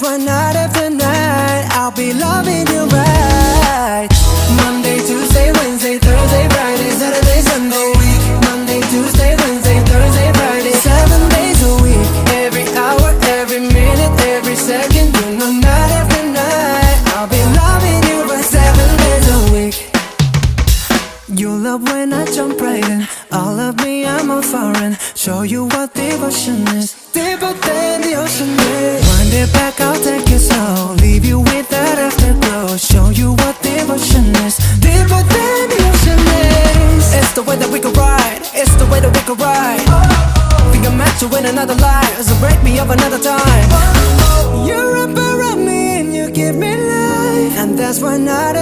that's why night after night I'll be loving you right. Monday, Tuesday, Wednesday, Thursday, Friday, Saturday, Sunday. Monday, Tuesday, Wednesday, Thursday, Friday, 7 days a week. Every hour, every minute, every second. You know night after night I'll be loving you right 7 days a week. You love when I jump right in. All of me, I'm on foreign. Show you what devotion is, deeper than the ocean is. Wind it back, I'll take it slow. Leave you with that afterglow. Show you what devotion is, deeper than the ocean is. It's the way that we can ride, it's the way that we can ride. Think I'm meant to win another life, so break me up another time. You wrap around me and you give me life, and that's why night